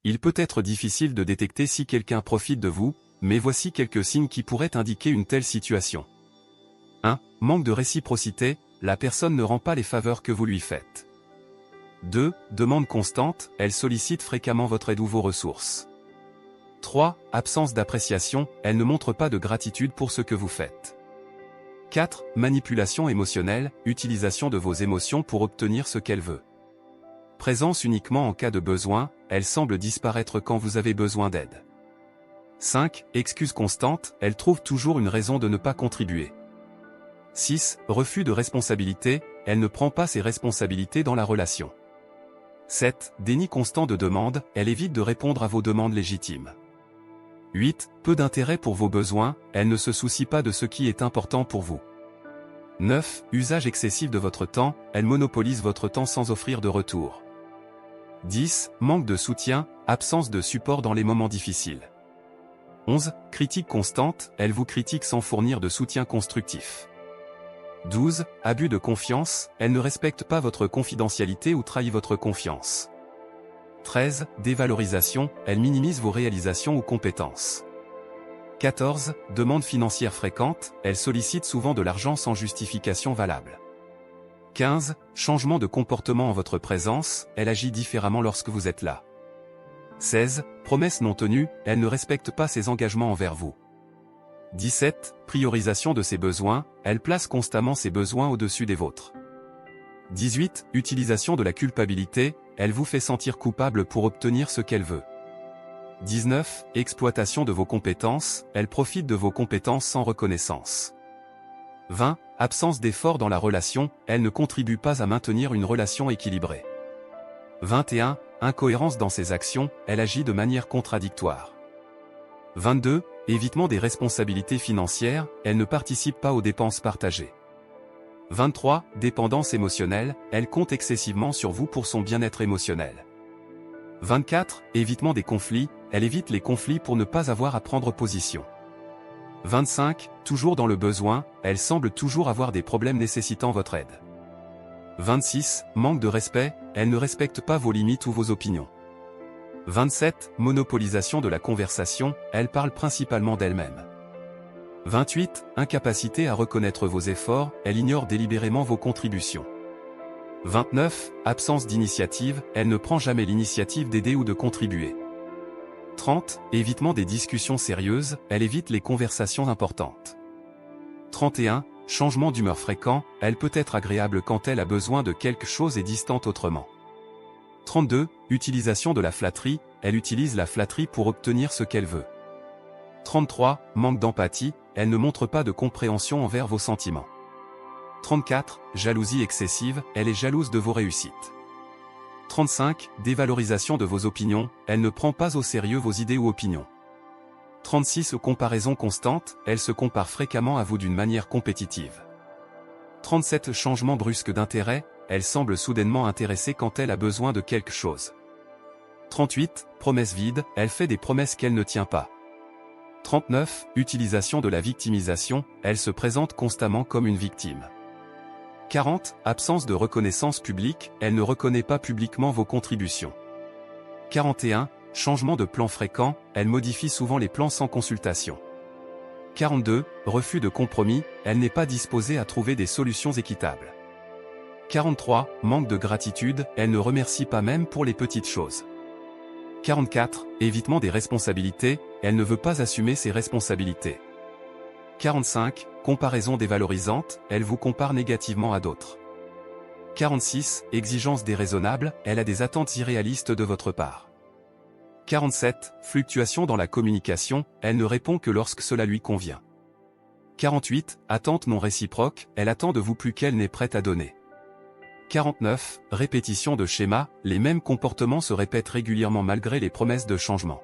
Il peut être difficile de détecter si quelqu'un profite de vous, mais voici quelques signes qui pourraient indiquer une telle situation. 1. Manque de réciprocité, la personne ne rend pas les faveurs que vous lui faites. 2. Demande constante, elle sollicite fréquemment votre aide ou vos ressources. 3. Absence d'appréciation, elle ne montre pas de gratitude pour ce que vous faites. 4. Manipulation émotionnelle, utilisation de vos émotions pour obtenir ce qu'elle veut. Présence uniquement en cas de besoin, elle semble disparaître quand vous avez besoin d'aide. 5. Excuse constante, elle trouve toujours une raison de ne pas contribuer. 6. Refus de responsabilité, elle ne prend pas ses responsabilités dans la relation. 7. Déni constant de demandes, elle évite de répondre à vos demandes légitimes. 8. Peu d'intérêt pour vos besoins, elle ne se soucie pas de ce qui est important pour vous. 9. Usage excessif de votre temps, elle monopolise votre temps sans offrir de retour. 10. Manque de soutien, absence de support dans les moments difficiles. 11. Critique constante, elle vous critique sans fournir de soutien constructif. 12. Abus de confiance, elle ne respecte pas votre confidentialité ou trahit votre confiance. 13. Dévalorisation, elle minimise vos réalisations ou compétences. 14. Demande financière fréquente, elle sollicite souvent de l'argent sans justification valable. 15. Changement de comportement en votre présence, elle agit différemment lorsque vous êtes là. 16. Promesses non tenues, elle ne respecte pas ses engagements envers vous. 17. Priorisation de ses besoins, elle place constamment ses besoins au-dessus des vôtres. 18. Utilisation de la culpabilité, elle vous fait sentir coupable pour obtenir ce qu'elle veut. 19. Exploitation de vos compétences, elle profite de vos compétences sans reconnaissance. 20. Absence d'effort dans la relation, elle ne contribue pas à maintenir une relation équilibrée. 21. Incohérence dans ses actions, elle agit de manière contradictoire. 22. Évitement des responsabilités financières, elle ne participe pas aux dépenses partagées. 23. Dépendance émotionnelle, elle compte excessivement sur vous pour son bien-être émotionnel. 24. Évitement des conflits, elle évite les conflits pour ne pas avoir à prendre position. 25. Toujours dans le besoin, elle semble toujours avoir des problèmes nécessitant votre aide. 26. Manque de respect, elle ne respecte pas vos limites ou vos opinions. 27. Monopolisation de la conversation, elle parle principalement d'elle-même. 28. Incapacité à reconnaître vos efforts, elle ignore délibérément vos contributions. 29. Absence d'initiative, elle ne prend jamais l'initiative d'aider ou de contribuer. 30. Évitement des discussions sérieuses, elle évite les conversations importantes. 31. Changement d'humeur fréquent, elle peut être agréable quand elle a besoin de quelque chose et distante autrement. 32. Utilisation de la flatterie, elle utilise la flatterie pour obtenir ce qu'elle veut. 33. Manque d'empathie, elle ne montre pas de compréhension envers vos sentiments. 34. Jalousie excessive, elle est jalouse de vos réussites. 35. Dévalorisation de vos opinions, elle ne prend pas au sérieux vos idées ou opinions. 36. Comparaison constante, elle se compare fréquemment à vous d'une manière compétitive. 37. Changement brusque d'intérêt, elle semble soudainement intéressée quand elle a besoin de quelque chose. 38. Promesse vide, elle fait des promesses qu'elle ne tient pas. 39. Utilisation de la victimisation, elle se présente constamment comme une victime. 40. Absence de reconnaissance publique, elle ne reconnaît pas publiquement vos contributions. 41. Changement de plan fréquent, elle modifie souvent les plans sans consultation. 42. Refus de compromis, elle n'est pas disposée à trouver des solutions équitables. 43. Manque de gratitude, elle ne remercie pas même pour les petites choses. 44. Évitement des responsabilités, elle ne veut pas assumer ses responsabilités. 45. Comparaison dévalorisante, elle vous compare négativement à d'autres. 46. Exigence déraisonnable, elle a des attentes irréalistes de votre part. 47. Fluctuation dans la communication, elle ne répond que lorsque cela lui convient. 48. Attente non réciproque, elle attend de vous plus qu'elle n'est prête à donner. 49. Répétition de schémas, les mêmes comportements se répètent régulièrement malgré les promesses de changement.